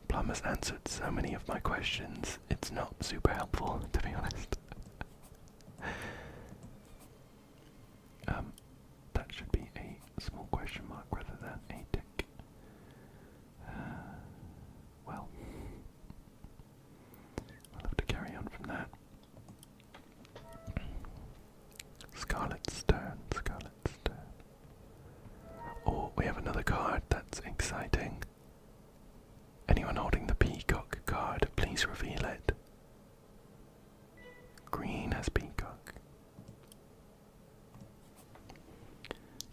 Plum has answered so many of my questions, it's not super helpful, to be honest. That should be a small question mark rather than a tick. Well, I'll have to carry on from that. Scarlet's turn, Scarlet's turn. Oh, we have another card, that's exciting. Anyone holding the Peacock card, please reveal it. Green has Peacock.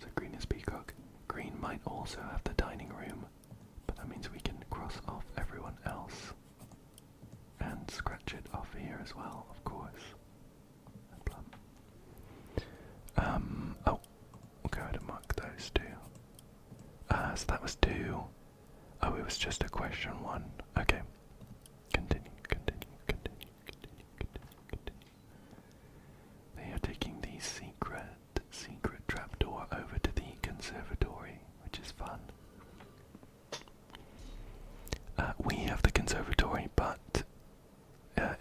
So green is Peacock. Green might also have the dining room, but that means we can cross off everyone else. And scratch it off here as well, of course. Plum. Oh, we'll go ahead and mark those 2. So that was 2. Oh, it was just a question 1. Okay. Continue, continue, continue, continue, continue, continue. They are taking the secret trapdoor over to the conservatory, which is fun. We have the conservatory, but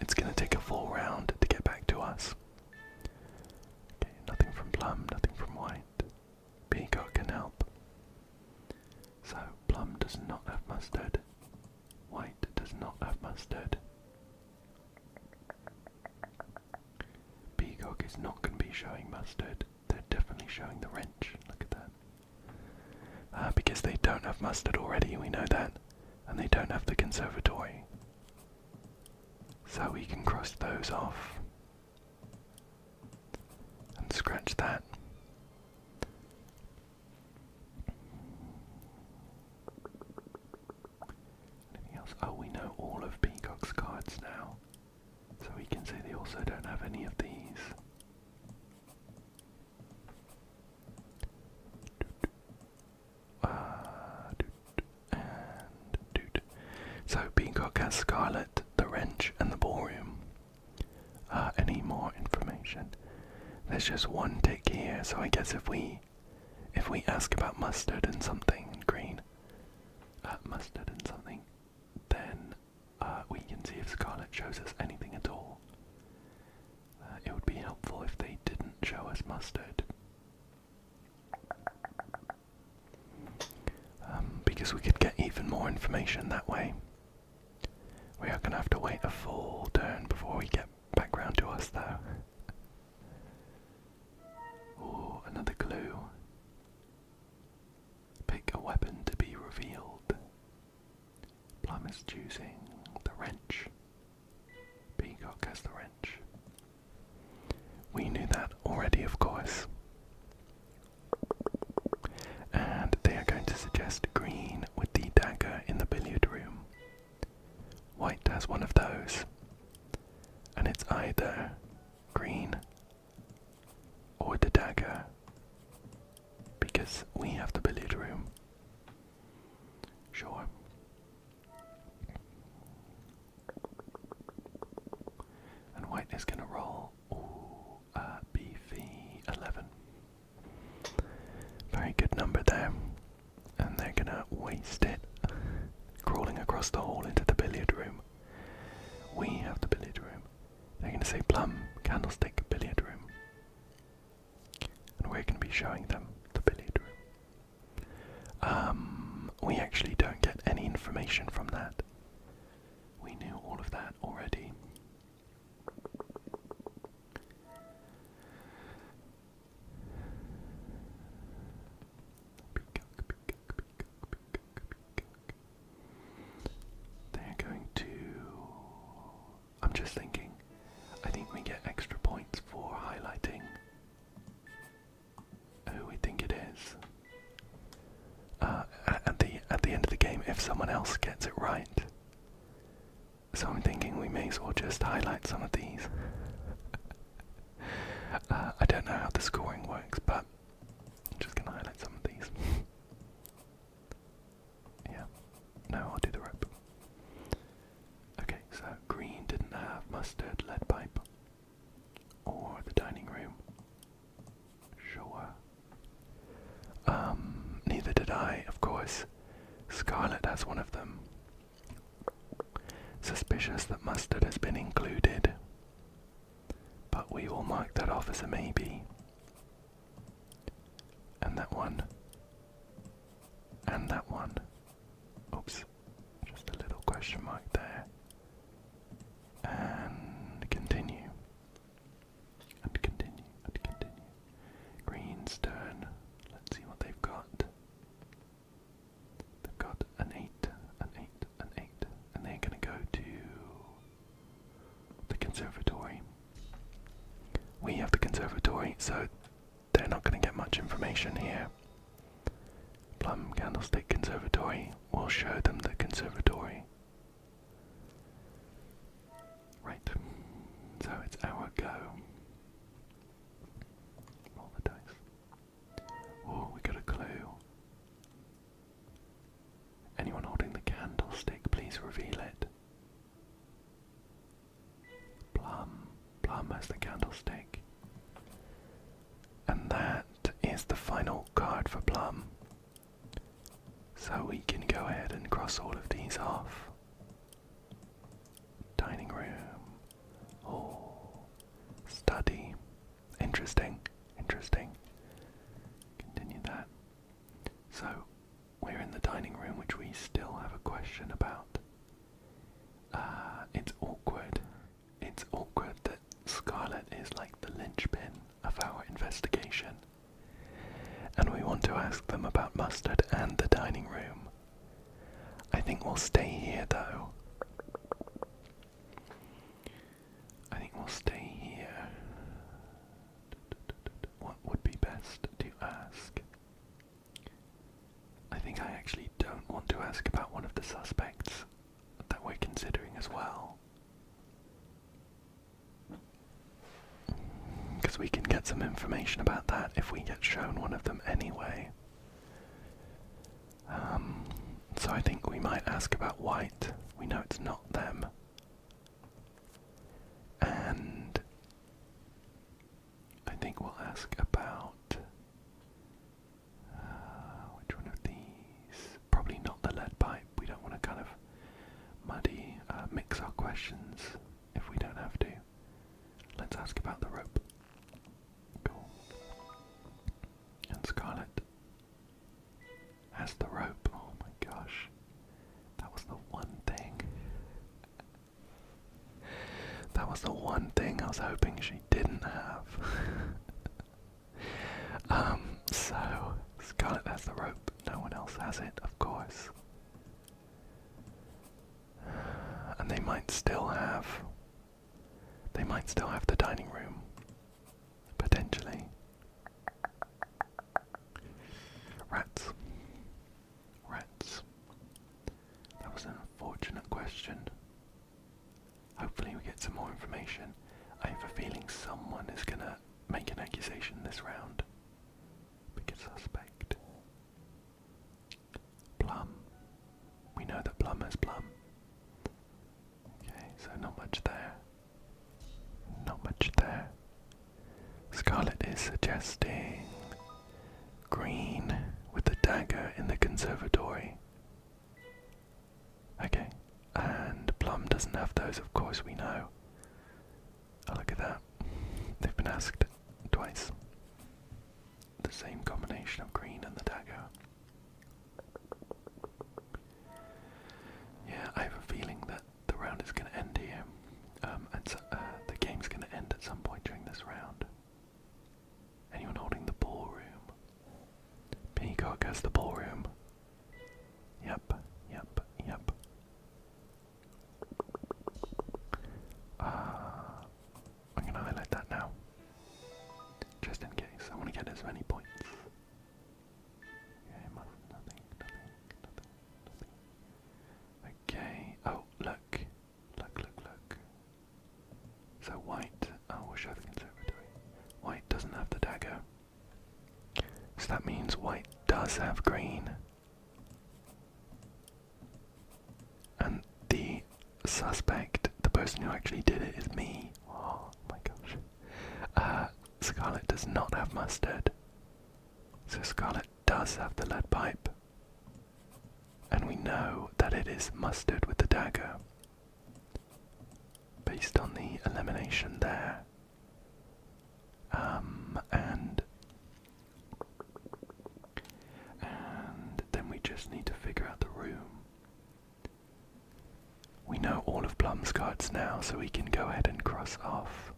it's going to take a full round to get back to us. Okay, nothing from Plum, nothing from White. Peacock can help. So, Plum does not have mustard. White does not have mustard. Peacock is not going to be showing mustard. They're definitely showing the wrench. Look at that. Because they don't have mustard already, we know that. And they don't have the conservatory. So we can cross those off. And scratch that. Oh, we know all of Peacock's cards now. So we can say they also don't have any of these. So Peacock has Scarlet, the wrench, and the ballroom. Any more information? There's just 1 tick here, so I guess if we ask about mustard and something in green, mustard and something, then we can see if Scarlet shows us anything at all. It would be helpful if they didn't show us mustard. Because we could get even more information that way. We are going to have to wait a full turn before we get back round to us though. Ooh, another clue. Pick a weapon to be revealed. Plum is choosing the wrench. Peacock has the wrench. We knew that already, of course. And they are going to suggest green with the dagger in the billiard room. White has one of those. And it's either green or the dagger. Because we have the billiard room. Sure. And White is going to roll BV11. Very good number there. And they're going to waste it crawling across the hall into the billiard room. We have the billiard room. They're going to say Plum, Candlestick, billiard room. And we're going to be showing them the billiard room. We actually don't get any information from that. We knew all of that already. They're going to... I'm just thinking, I think we get extra points for highlighting who we think it is. At the end of the game, if someone else gets it right. So I'm thinking we may as well just highlight some of these. I don't know how the scoring works, but I'm just gonna highlight some of these. Yeah. No, I'll do the rope. Okay, so green didn't have mustard, lead pipe, or the dining room. Sure. Neither did I, of course. Scarlet has one of them. Suspicious that mustard has been included, but we will mark that off as a maybe. And that one. And that one. Oops. Just a little question mark there. And continue. And continue. And continue. Green's turn. Let's see what they've got. They've got an 8, an 8, an 8. And they're going to go to the conservatory. We have the conservatory, so they're not going to get much information here. Plum, candlestick, conservatory. We'll show them the conservatory. Right. So it's our go. Roll the dice. Oh, we got a clue. Anyone holding the candlestick, please reveal it. Plum. Plum has the candlestick. And that is the final card for Plum. So we can go ahead and cross all of these off. Dining room. Oh. Study. Interesting. Interesting. Continue that. So, we're in the dining room, which we still have a question about. It's awkward. It's awkward that Scarlet is like the linchpin of our investigation. And we want to ask them about mustard and the dining room. I think we'll stay here though. I think we'll stay here. What would be best to ask? I think I actually don't want to ask about one of the suspects that we're considering as well. Because we can get some information about that if we get shown one of them anyway. So I think we might ask about white. We know it's not them. And I think we'll ask about which one of these? Probably not the lead pipe. We don't want to kind of mix our questions if we don't have to. Let's ask about the rope. Cool. And Scarlet has the rope. Oh my gosh. That was the one thing. That was the one thing I was hoping she didn't have. So Scarlet has the rope. No one else has it, of course. And they might still have the dining room. Potentially. Rats. Rats. That was an unfortunate question. Hopefully we get some more information. I have a feeling someone is gonna make an accusation this round. Big suspect. Plum. We know that Plum has Plum. Okay, so not much there. Not much there. Scarlet is suggesting green with the dagger in the conservatory. Okay, and Plum doesn't have those, of course we know. Oh, look at that. They've been asked twice. The same combination of green and the dagger. suspect, the person who actually did it, is me. Oh my gosh. Scarlet does not have mustard. So Scarlet does have the lead pipe. And we know that it is mustard with the dagger. Based on the elimination there. And then we just need to figure out the room. We know all of Plum's cards now, so we can go ahead and cross off.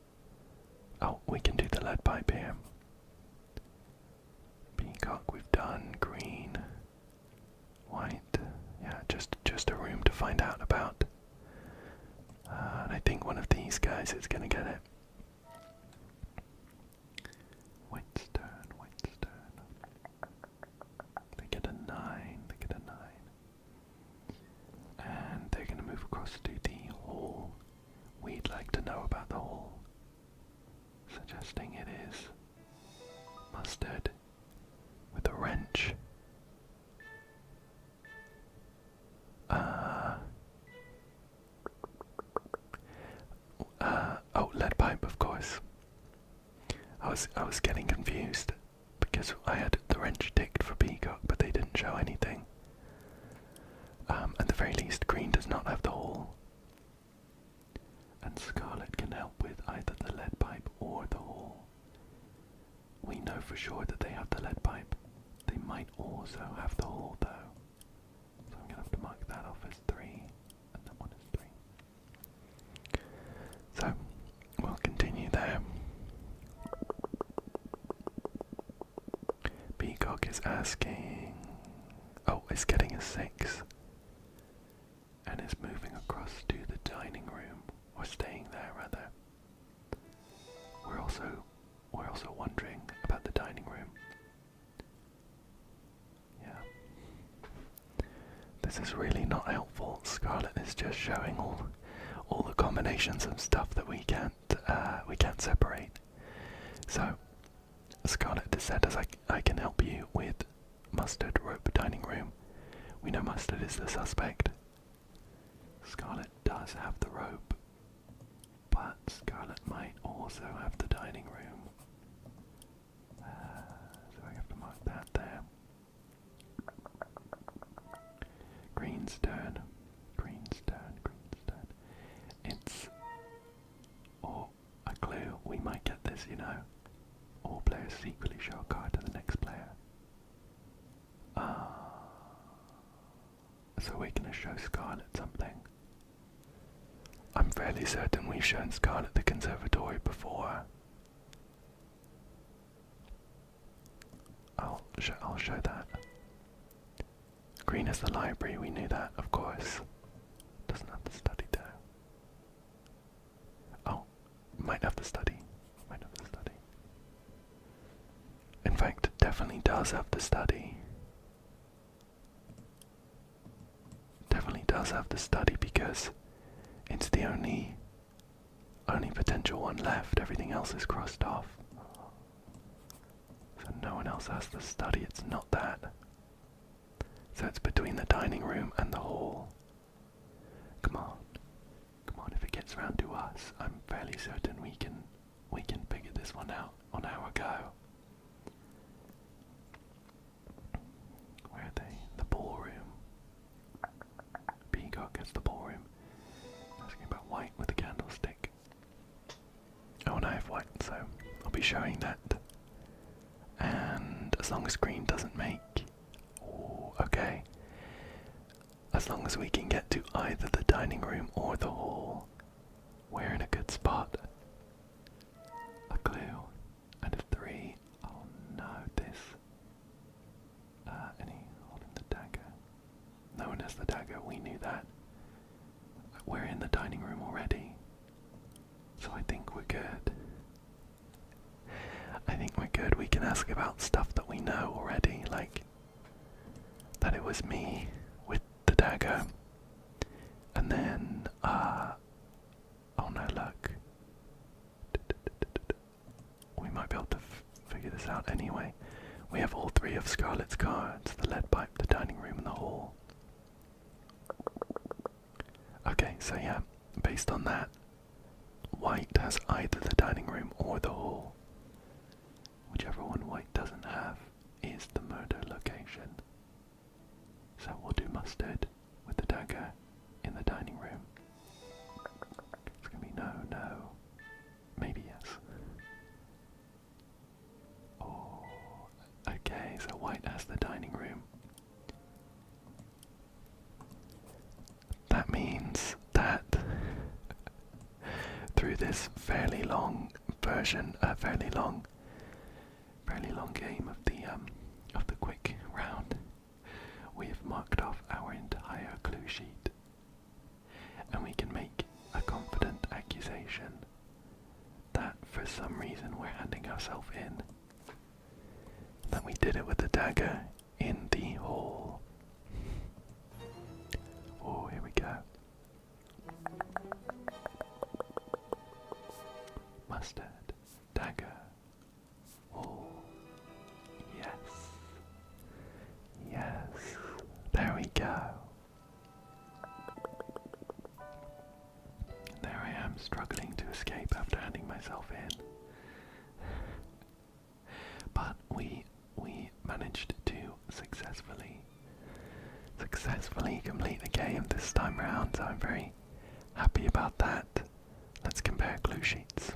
Oh, we can do the lead pipe here. Peacock we've done, green, white. Yeah, just a room to find out about. And I think one of these guys is gonna get it. White's turn, white's turn. They get a 9, they get a 9. And they're gonna move across to the hall. We'd like to know about the hall. Suggesting it is mustard with a wrench. Oh, lead pipe, of course. I was getting confused because I had the wrench ticked for Peacock, but they didn't show anything. At the very least, green does not have the hole, and Scarlet can help with either the lead pipe or the hole. We know for sure that they have the lead pipe. They might also have the hole, though. So I'm gonna have to mark that off as 3, and that one is 3. So we'll continue there. Peacock is asking. Oh, it's getting a 6. And is moving across to the dining room, or staying there rather. We're also wondering about the dining room. Yeah. This is really not helpful. Scarlet is just showing all the combinations of stuff that we can't separate. So Scarlet has said, as I can help you with mustard, rope, dining room. We know mustard is the suspect. Scarlet does have the rope, but Scarlet might also have the dining room. So I have to mark that there. Green's turn. Green's turn. Green's turn. It's a clue. We might get this, you know. All players secretly show a card to the next player. So we're going to show Scarlet something. I'm fairly certain we've shown Scarlet the conservatory before. I'll show that. Green is the library, we knew that, of course. Doesn't have the study there. Oh, might have the study. Might have the study. In fact, definitely does have the study. Definitely does have the study because it's the only potential one left. Everything else is crossed off. So no one else has the study. It's not that. So it's between the dining room and the hall. Come on. Come on, if it gets round to us, I'm fairly certain we can figure this one out on our go. Where are they? The ballroom. Peacock gets the ballroom. Asking about white with the candlestick. Oh, and I have white, so I'll be showing that. And as long as green doesn't make... Ooh, okay. As long as we can get to either the dining room or the hall, we're in a good spot. A clue and a 3. Oh no, this. Any holding the dagger? No one has the dagger, we knew that. We're in the dining room already. So I think we're good. I think we're good. We can ask about stuff that we know already, like that it was me with the dagger. And then, oh no, look. We might be able to figure this out anyway. We have all 3 of Scarlet's cards, the lead pipe, the dining room, and the hall. Okay, so yeah, based on that, white has either the dining room or the hall. Whichever one white doesn't have is the murder location. So we'll do mustard with the dagger in the dining room. It's gonna be no, no, maybe yes. Oh, okay, so white has the dining room. That means that through this fairly long version, fairly long game of the quick round, we have marked off our entire clue sheet, and we can make a confident accusation that for some reason we're handing ourselves in, that we did it with the dagger in the hall. Oh, here we go. Mustard, dagger, hall. Yes. Yes. There we go. There I am, struggling to escape after handing myself in. But we managed to successfully complete the game this time around, so I'm very happy about that. Let's compare clue sheets.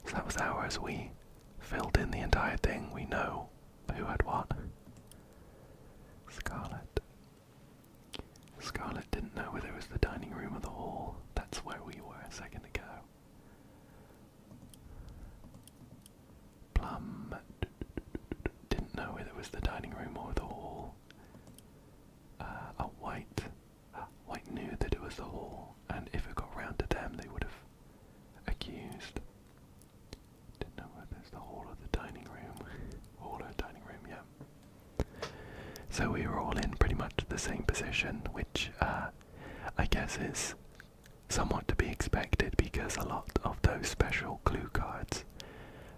So that was ours. We filled in the entire thing. We know who had what. Scarlet. Scarlet didn't know whether it was the dining room or the hall. That's where we were a second ago. Plum didn't know whether it was the dining room or the hall. White knew that it was the hall, and if it got round to them, they would have accused. Didn't know whether it's the hall or the dining room. Hall or dining room, yeah. So we were all in pretty much the same position, which I guess is somewhat to be expected, because a lot of those special clue cards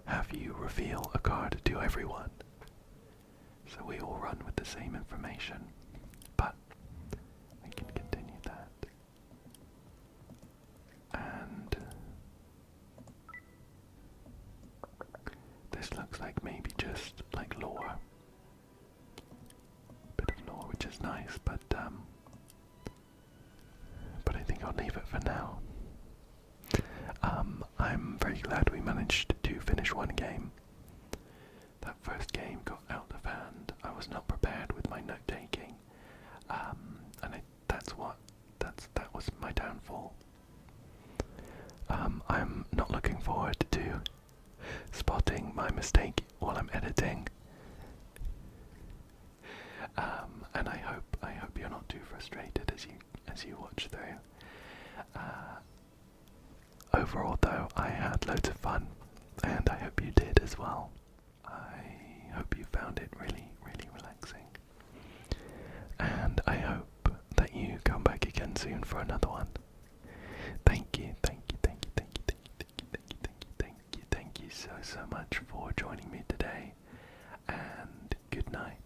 have you reveal a card to everyone. So we all run with the same information, but we can continue that. And this looks like maybe just like lore. Bit of lore, which is nice, but I think I'll leave it for now. I'm very glad we managed to finish one game. That first game got out of hand. I was not prepared with my note taking, and that was my downfall. I'm not looking forward to spotting my mistake while I'm editing, and I hope you're not too frustrated as you watch through. Overall, though, I had loads of fun, and I hope you did as well. I hope you found it really, really relaxing, and I hope that you come back again soon for another one. Thank you, thank you, thank you, thank you, thank you, thank you, thank you, thank you, thank you, thank you so much for joining me today, and good night.